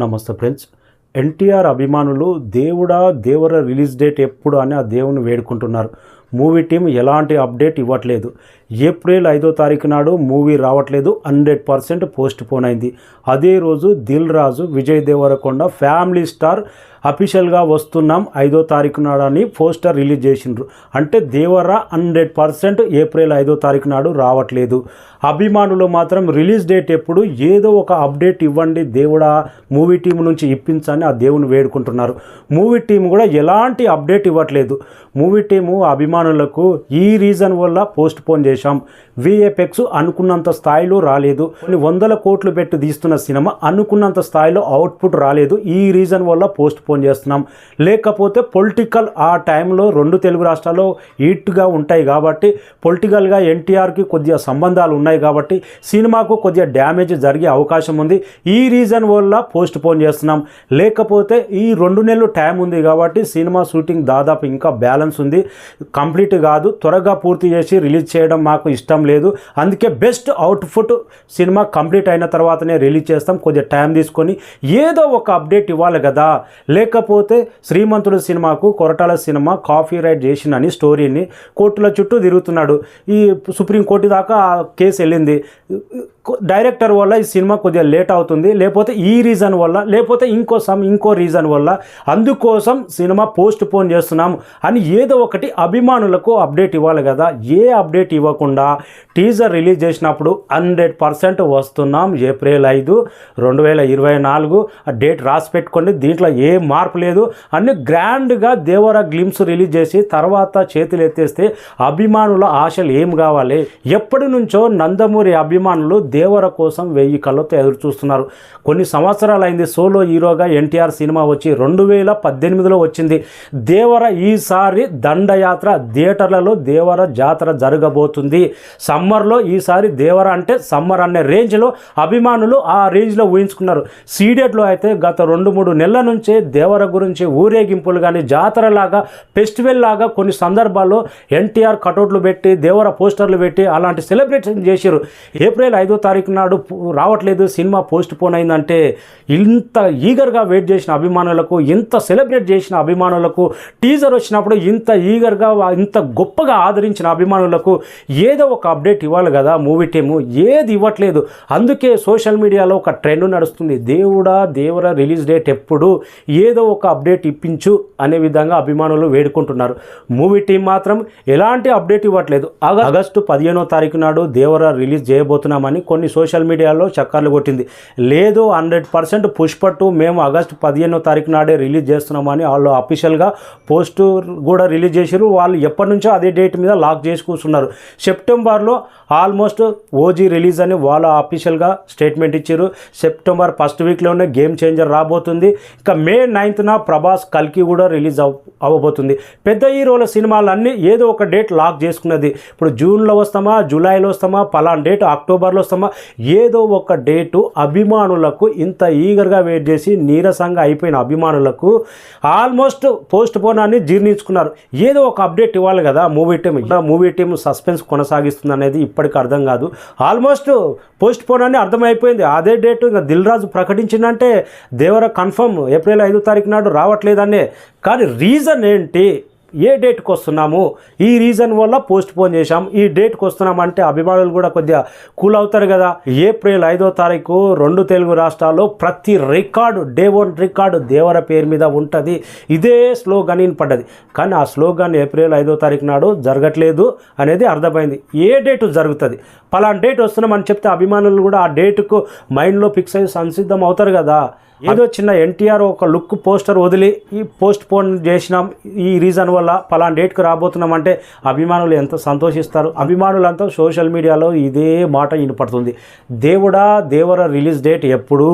నమస్తే ఫ్రెండ్స్. ఎన్టీఆర్ అభిమానులు దేవుడా దేవర రిలీజ్ డేట్ ఎప్పుడు అని ఆ దేవుని వేడుకుంటున్నారు. మూవీ టీం ఎలాంటి అప్డేట్ ఇవ్వట్లేదు. ఏప్రిల్ 5వ తారీఖు నాడు మూవీ రావట్లేదు, 100% పోస్ట్ పోన్ అయింది. అదే రోజు దిల్ రాజు, విజయ్ దేవరకొండ ఫ్యామిలీ స్టార్ అఫీషియల్గా వస్తున్నాం 5వ తారీఖు నాడు అని పోస్టర్ రిలీజ్ చేసిండ్రు. అంటే దేవర 100% ఏప్రిల్ 5వ తారీఖు నాడు రావట్లేదు. అభిమానులు మాత్రం రిలీజ్ డేట్ ఎప్పుడు, ఏదో ఒక అప్డేట్ ఇవ్వండి దేవుడా, మూవీ టీం నుంచి ఇప్పించని ఆ దేవుని వేడుకుంటున్నారు. మూవీ టీం కూడా ఎలాంటి అప్డేట్ ఇవ్వట్లేదు. మూవీ టీము అభిమానులకు ఈ రీజన్ వల్ల పోస్ట్ పోన్ చేశాం, విఎఫ్ఎక్స్ అనుకున్నంత స్థాయిలో రాలేదు, కొన్ని 100 కోట్లు పెట్టి తీస్తున్న సినిమా అనుకున్నంత స్థాయిలో అవుట్పుట్ రాలేదు, ఈ రీజన్ వల్ల పోస్ట్ పోన్ చేస్తున్నాం. లేకపోతే పొలిటికల్ ఆ టైంలో 2 తెలుగు రాష్ట్రాల్లో హీట్గా ఉంటాయి కాబట్టి, పొలిటికల్గా ఎన్టీఆర్కి కొద్దిగా సంబంధాలు ఉన్నాయి కాబట్టి సినిమాకు కొద్దిగా డ్యామేజ్ జరిగే అవకాశం ఉంది, ఈ రీజన్ వల్ల పోస్ట్ పోన్ చేస్తున్నాం. లేకపోతే ఈ 2 నెలలు టైం ఉంది కాబట్టి సినిమా షూటింగ్ దాదాపు ఇంకా బ్యాలెన్స్ ఉంది, కంప్లీట్ కాదు, త్వరగా పూర్తి చేసి రిలీజ్ చేయడం మాకు ఇష్టం లేదు. అందుకే బెస్ట్ అవుట్పుట్ సినిమా కంప్లీట్ అయిన తర్వాతనే రిలీజ్ చేస్తాం, కొద్దిగా టైం తీసుకొని ఏదో ఒక అప్డేట్ ఇవ్వాలి కదా. లేకపోతే శ్రీమంతుడు సినిమాకు కొరటాల సినిమా కాపీ రైట్ చేసినని స్టోరీని కోర్టుల చుట్టూ తిరుగుతున్నాడు. ఈ సుప్రీంకోర్టు దాకా కేసు వెళ్ళింది. డైరెక్టర్ వల్ల ఈ సినిమా కొద్దిగా లేట్ అవుతుంది, లేకపోతే ఈ రీజన్ వల్ల, లేకపోతే ఇంకో రీజన్ వల్ల, అందుకోసం సినిమా పోస్ట్ పోన్ చేస్తున్నాం అని ఏదో ఒకటి అభిమానులకు అప్డేట్ ఇవ్వాలి కదా. ఏ అప్డేట్ ఇవ్వకుండా టీజర్ రిలీజ్ చేసినప్పుడు 100% వస్తున్నాం ఏప్రిల్ 5, 2024 డేట్ రాసి పెట్టుకోండి, దీంట్లో ఏ మార్పు లేదు అన్ని గ్రాండ్గా దేవర గ్లిమ్స్ రిలీజ్ చేసి తర్వాత చేతులు ఎత్తేస్తే అభిమానుల ఆశలు ఏం కావాలి. ఎప్పటి నుంచో నందమూరి అభిమానులు దేవర కోసం 1000 కళ్ళతో ఎదురు చూస్తున్నారు. కొన్ని సంవత్సరాలు అయింది సోలో హీరోగా ఎన్టీఆర్ సినిమా వచ్చి, 2018లో వచ్చింది. దేవర ఈసారి దండయాత్ర, థియేటర్లలో దేవర జాతర జరగబోతుంది. సమ్మర్లో ఈసారి దేవర అంటే సమ్మర్ అనే రేంజ్లో అభిమానులు ఆ రేంజ్లో ఊహించుకున్నారు. సీడెట్లో అయితే గత 2-3 నెలల నుంచే దేవర గురించి ఊరేగింపులు కానీ, జాతరలాగా, ఫెస్టివల్ లాగా కొన్ని సందర్భాల్లో ఎన్టీఆర్ కటౌట్లు పెట్టి, దేవర పోస్టర్లు పెట్టి అలాంటి సెలబ్రేషన్ చేశారు. ఏప్రిల్ 5వ తారీఖు నాడు రావట్లేదు, సినిమా పోస్ట్ పోన్ అయిందంటే ఇంత ఈగర్గా వెయిట్ చేసిన అభిమానులకు, ఇంత సెలబ్రేట్ చేసిన అభిమానులకు, టీజర్ వచ్చినప్పుడు ఇంత ఈగర్గా, ఇంత గొప్పగా ఆదరించిన అభిమానులకు ఏదో ఒక అప్డేట్ ఇవ్వాలి కదా మూవీ టీము. ఏది ఇవ్వట్లేదు. అందుకే సోషల్ మీడియాలో ఒక ట్రెండ్ నడుస్తుంది, దేవుడా దేవర రిలీజ్ డేట్ ఎప్పుడు, ఏదో ఒక అప్డేట్ ఇప్పించు అనే విధంగా అభిమానులు వేడుకుంటున్నారు. మూవీ టీం మాత్రం ఎలాంటి అప్డేట్ ఇవ్వట్లేదు. ఆగస్టు 15వ తారీఖు నాడు దేవర రిలీజ్ చేయబోతున్నామని కొన్ని సోషల్ మీడియాలో చక్కర్లు కొట్టింది. లేదు 100% పుష్ప2 మేము ఆగస్టు 15వ తారీఖు నాడే రిలీజ్ చేస్తున్నామని వాళ్ళు అఫీషియల్గా పోస్ట్ కూడా రిలీజ్ చేశారు. వాళ్ళు ఎప్పటి నుంచో అదే డేట్ మీద లాక్ చేసి కూర్చున్నారు. సెప్టెంబర్లో ఆల్మోస్ట్ ఓజీ రిలీజ్ అని వాళ్ళు అఫీషియల్గా స్టేట్మెంట్ ఇచ్చారు. సెప్టెంబర్ ఫస్ట్ వీక్లోనే గేమ్ చేంజర్ రాబోతుంది. ఇంకా మే 9న ప్రభాస్ కల్కి కూడా రిలీజ్ అవ్వబోతుంది. పెద్ద హీరోల సినిమాలన్నీ ఏదో ఒక డేట్ లాక్ చేసుకున్నది. ఇప్పుడు జూన్లో వస్తామా, జూలైలో వస్తామా, పలానా డేట్ అక్టోబర్లో వస్తామా, ఏదో ఒక డేటు అభిమానులకు, ఇంత ఈగర్గా వెయిట్ చేసి నీరసంగా అయిపోయిన అభిమానులకు ఆల్మోస్ట్ పోస్ట్ పోన్ అని జీర్ణించుకున్నారు. ఏదో ఒక అప్డేట్ ఇవ్వాలి కదా మూవీ టీం సస్పెన్స్ కొనసాగిస్తుంది అనేది ఇప్పటికీ అర్థం కాదు. ఆల్మోస్ట్ పోస్ట్ పోన్ అని అర్థమైపోయింది. అదే డేటు ఇంకా దిల్ రాజు ప్రకటించిందంటే దేవర కన్ఫర్మ్ ఏప్రిల్ 5వ తారీఖు నాడు రావట్లేదనే. కానీ రీజన్ ఏంటి, ఏ డేట్కి వస్తున్నాము, ఈ రీజన్ వల్ల పోస్ట్ పోన్ చేశాం, ఈ డేట్కి వస్తున్నామంటే అభిమానులు కూడా కొద్దిగా కూల్ అవుతారు కదా. ఏప్రిల్ 5వ తారీఖు 2 తెలుగు రాష్ట్రాల్లో ప్రతి రికార్డు, డే 1 రికార్డు దేవర పేరు మీద ఉంటుంది. ఇదే స్లోగన్ పడ్డది. కానీ ఆ స్లోగన్ ఏప్రిల్ 5వ తారీఖు నాడు జరగట్లేదు అనేది అర్థమైంది. ఏ డేటు జరుగుతుంది, పలానా డేట్ వస్తున్నామని చెప్తే అభిమానులు కూడా ఆ డేటుకు మైండ్లో ఫిక్స్ అయ్యి సంసిద్ధం అవుతారు కదా. ఏదో చిన్న ఎన్టీఆర్ ఒక లుక్ పోస్టర్ వదిలి ఈ పోస్ట్ పోన్ చేసినాం, ఈ రీజన్ వల్ల పలానా డేట్కి రాబోతున్నాం అంటే అభిమానులు ఎంత సంతోషిస్తారు. అభిమానులంతా సోషల్ మీడియాలో ఇదే మాట వినపడుతుంది, దేవుడా దేవర రిలీజ్ డేట్ ఎప్పుడు.